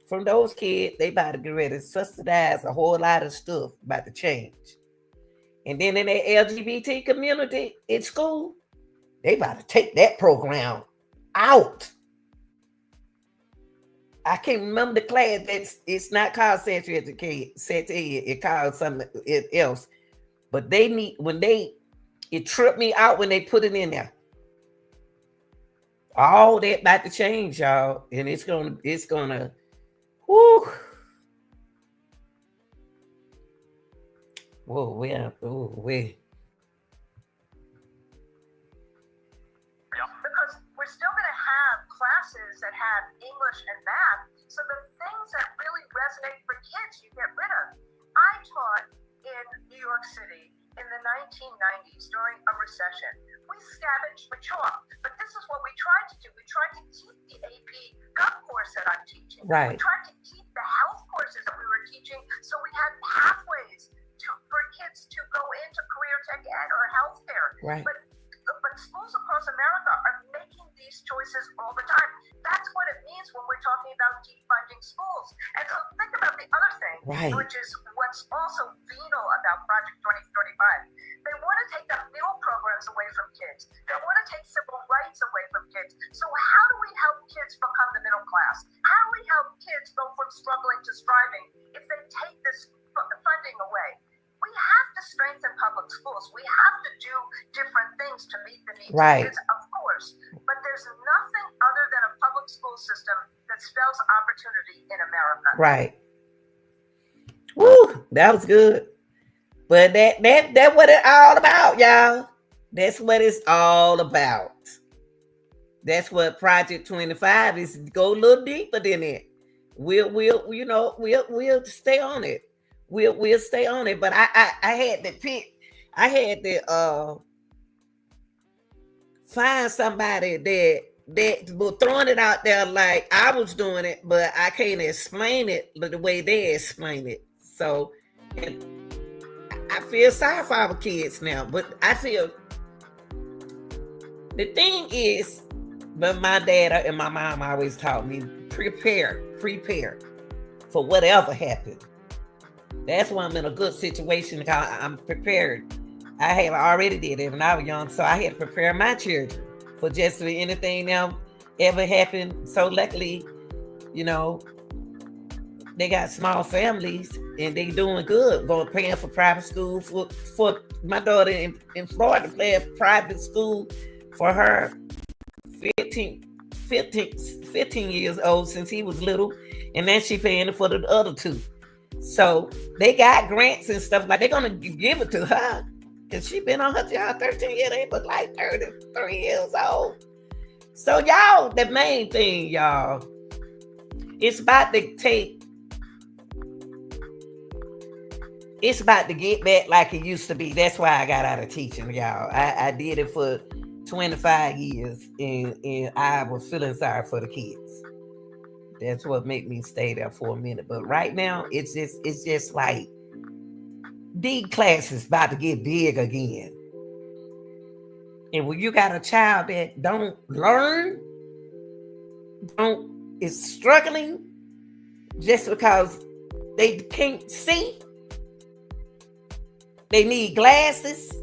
A: from those kids. They about to get ready to subsidize a whole lot of stuff about to change. And then in the LGBT community in school, they about to take that program out. I can't remember the class. It's not called sexual education. It called something else. But it tripped me out when they put it in there. All that about to change, y'all. And it's gonna whoo. Whoa, we.
C: Because we're still going to have classes that have English and math. So the things that really resonate for kids, you get rid of. I taught in New York City in the 1990s during a recession. We scavenged for chalk, but this is what we tried to do. We tried to keep the AP Gov course that I'm teaching.
A: Right.
C: We tried to keep the health courses that we were teaching, so we had pathways for kids to go into career tech ed or healthcare.
A: Right.
C: But schools across America are making these choices all the time. That's what it means when we're talking about defunding schools. And so think about the other thing,
A: Right.
C: which is what's also venal about Project 2035. They want to take the meal programs away from kids. They want to take civil rights away from kids. So how do we help kids become the middle class? How do we help kids go from struggling to striving if they take this funding away? We have to strengthen public schools. We have to do different things to meet the needs
A: Right.
C: of kids, of course. But there's nothing other than a public school system that spells opportunity in America.
A: Right. Woo, that was good. But that what it's all about, y'all. That's what it's all about. That's what Project 25 is. Go a little deeper than it. We'll stay on it. We'll stay on it. But I had to pick. I had to find somebody that that were throwing it out there like I was doing it, but I can't explain it the way they explain it. So, and I feel sorry for our kids now, but I feel the thing is, but my dad and my mom always taught me prepare for whatever happened. That's why I'm in a good situation because I'm prepared. I have already did it when I was young, so I had to prepare my children for just anything now ever happened. So luckily, you know, they got small families and they doing good, going paying for private school for my daughter in Florida, playing private school for her 15 years old since he was little, and then she paying it for the other two. So they got grants and stuff like they're gonna give it to her because she been on her job 13 years. They look like 33 years old. So y'all, the main thing, y'all, it's about to get back like it used to be. That's why I got out of teaching, y'all. I did it for 25 years and I was feeling sorry for the kids. That's what made me stay there for a minute. But right now, it's just like these classes about to get big again. And when you got a child that don't learn, is struggling just because they can't see, they need glasses.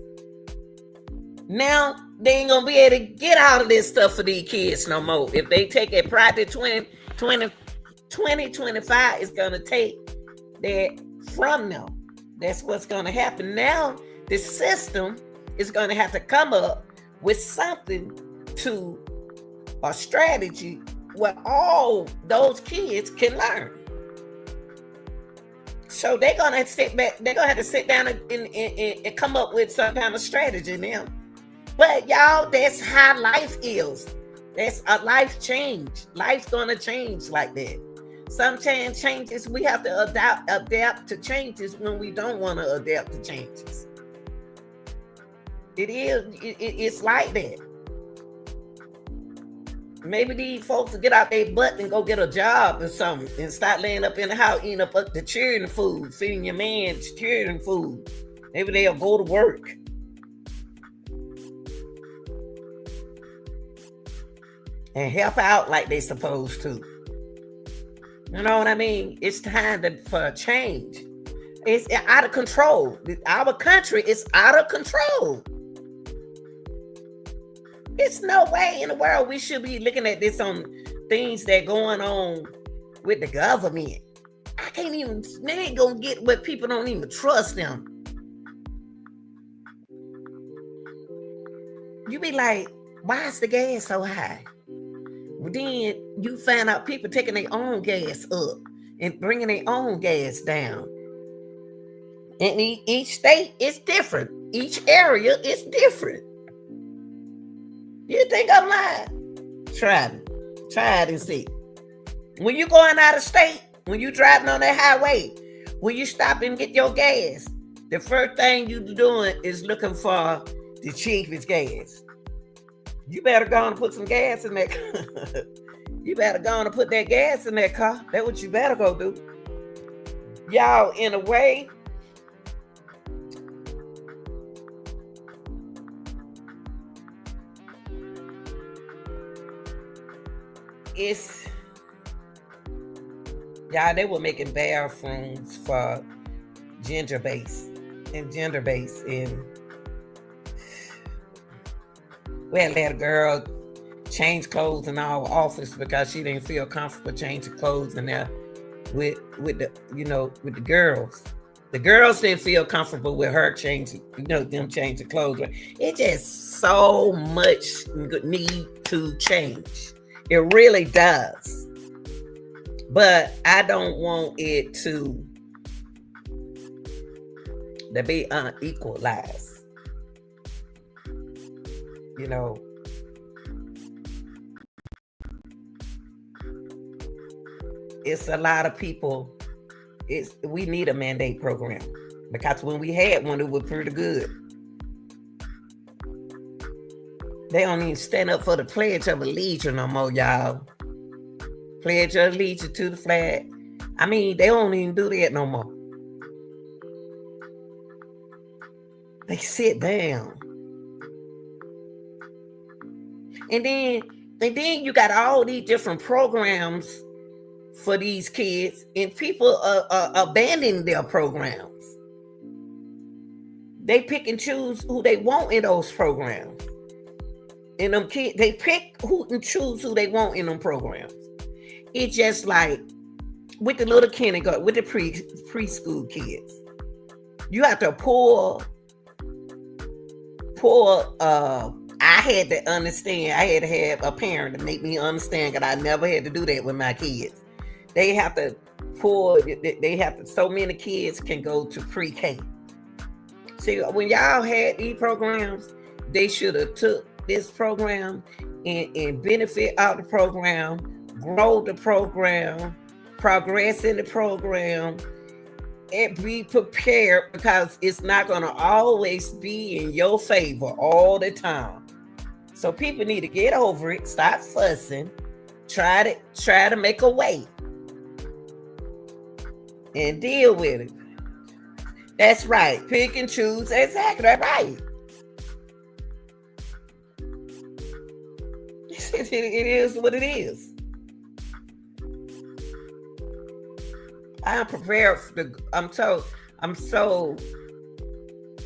A: Now they ain't gonna be able to get out of this stuff for these kids no more. If they take a private 2025 is gonna take that from them. That's what's gonna happen. Now the system is gonna have to come up with something to a strategy where all those kids can learn. So they're gonna have to sit back, they're gonna have to sit down and come up with some kind of strategy now. But y'all, that's how life is. That's a life change. Life's gonna change like that. Sometimes changes, we have to adapt to changes when we don't want to adapt to changes. It's like that. Maybe these folks will get out their butt and go get a job or something and start laying up in the house, eating up the children food, feeding your man's children food. Maybe they'll go to work. And help out like they supposed to. You know what I mean? It's time for a change. It's out of control. Our country is out of control. It's no way in the world we should be looking at this on things that going on with the government. I can't even, they ain't gonna get what people don't even trust them. You be like, why is the gas so high? Then you find out people taking their own gas up and bringing their own gas down. And each state is different. Each area is different. You think I'm lying? Try it and see. When you going out of state, when you driving on that highway, when you stop and get your gas, the first thing you doing is looking for the cheapest gas. You better go on and put some gas in that car. You better go on and put that gas in that car. That's what you better go do. Y'all, in a way, they were making bathrooms for gender base and we had to let a girl change clothes in our office because she didn't feel comfortable changing clothes in there with the girls. The girls didn't feel comfortable with her changing, them changing clothes. It just so much need to change. It really does. But I don't want it to be unequalized. It's a lot of people. We need a mandate program because when we had one, it was pretty good. They don't even stand up for the Pledge of Allegiance no more, y'all. Pledge of Allegiance to the flag. I mean, they don't even do that no more. They sit down. And then you got all these different programs for these kids, and people are abandoning their programs. They pick and choose who they want in those programs. And them kids, they pick who and choose who they want in them programs. It's just like with the little kindergarten, with the preschool kids. You have to pull. I had to understand. I had to have a parent to make me understand, because I never had to do that with my kids. They have to pull. They have to. So many kids can go to pre-K. See, when y'all had these programs, they should have took this program and benefit out the program, grow the program, progress in the program, and be prepared, because it's not going to always be in your favor all the time. So people need to get over it, stop fussing, try to make a way and deal with it. That's right. Pick and choose. Exactly. That's right. It is what it is. I'm prepared for the. I'm so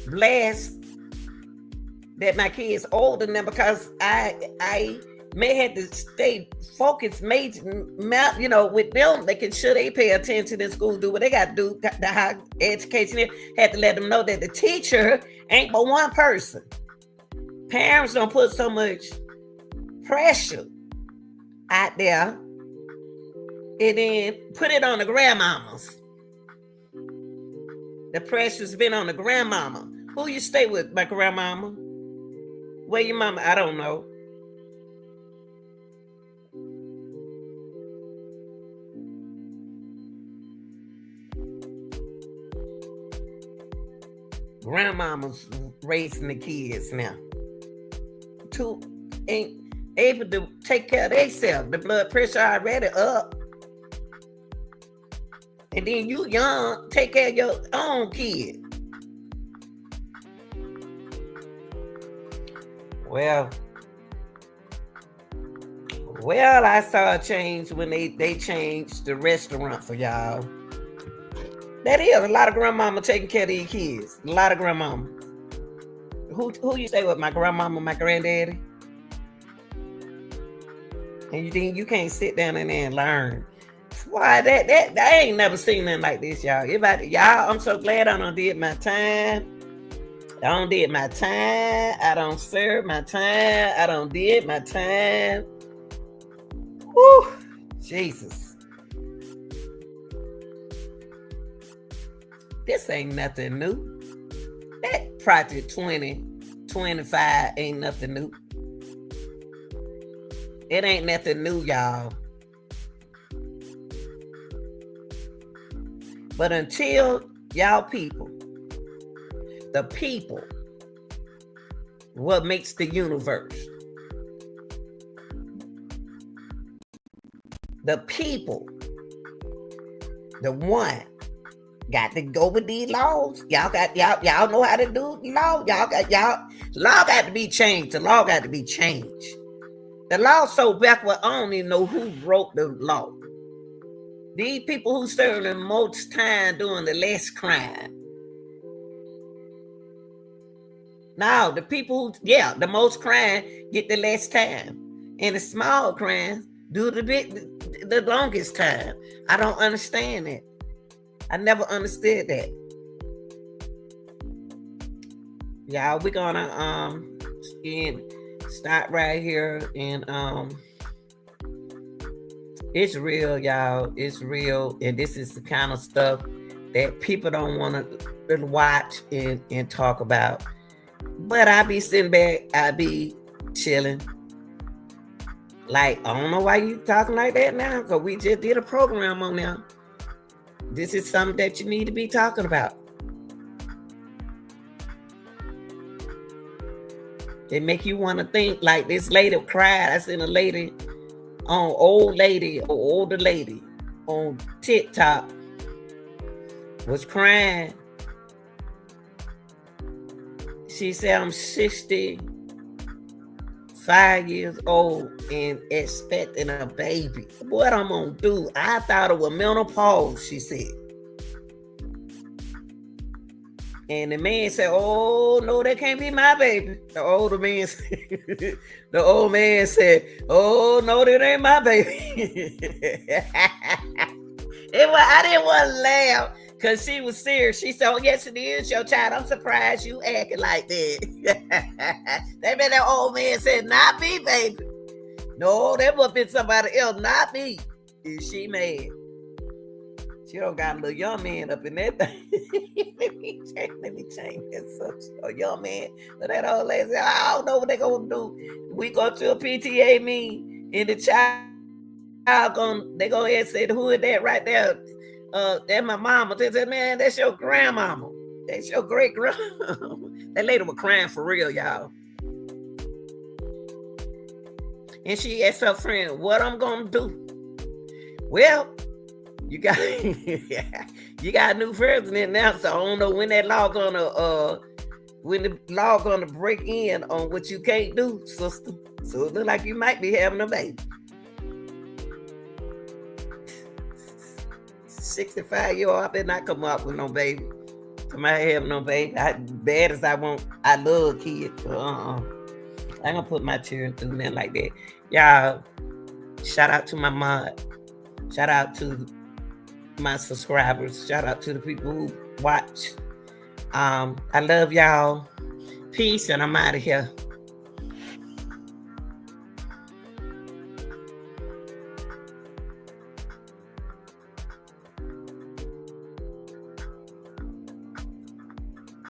A: blessed that my kids older now, because I may have to stay focused, with them. They can sure they pay attention in school, do what they got to do. The high education had to let them know that the teacher ain't but one person. Parents don't put so much pressure out there and then put it on the grandmamas. The pressure's been on the grandmama. Who you stay with, my grandmama? Where your mama? I don't know. Grandmama's raising the kids now. Two ain't able to take care of themselves. The blood pressure already up. And then you young, take care of your own kid. Well, I saw a change when they changed the restaurant for y'all. That is a lot of grandmama taking care of these kids. A lot of grandmama. Who you stay with? My grandmama, my granddaddy? And you think you can't sit down in there and learn? Why that I ain't never seen nothing like this, y'all. Y'all, I'm so glad I done did my time. I done did my time. I done served my time. I done did my time. Woo, Jesus. This ain't nothing new. That Project 2025 ain't nothing new. It ain't nothing new, y'all. But until y'all people, the people, what makes the universe, the people, the one, got to go with these laws. Y'all know how to do law. Law got to be changed. The law got to be changed. The law so backward, I don't even know who wrote the law. These people who serve the most time doing the less crime. Now, the people who, the most crime get the less time. And the small crimes do the longest time. I don't understand that. I never understood that. Y'all, we're gonna start right here, and it's real, y'all. It's real, and this is the kind of stuff that people don't want to watch and talk about. But I be sitting back, I be chilling. Like, I don't know why you talking like that now, because we just did a program on them. This is something that you need to be talking about. They make you want to think like this lady cried. I seen a lady older lady on TikTok was crying. She said, I'm 65 years old and expecting a baby. What I'm gonna do? I thought it was menopause, she said. And the man said, oh, no, that can't be my baby. The old man said, oh, no, that ain't my baby. I didn't want to laugh because she was serious. She said, oh, yes, it is your child. I'm surprised you acting like that. That old man said, not me, baby. No, that must be somebody else, not me. And she mad. She don't got a little young man up in that thing. let me change that subject. A young man. But that old lady said, I don't know what they gonna do. We go to a PTA meeting and the child they go ahead and say, who is that right there? That's my mama. They said, man, that's your grandmama. That's your great grandmama. That lady was crying for real, y'all. And she asked her friend, what I'm gonna do? Well, you got a new president now, so I don't know when that law gonna break in on what you can't do, sister. So it look like you might be having a baby. 65-year-old, I better not come up with no baby. Somebody have no baby. Bad as I want, I love kids. I ain't gonna put my children through nothing like that. Y'all, shout out to my mod. Shout out to my subscribers. Shout out to the people who watch. I love y'all. Peace, and I'm out of here.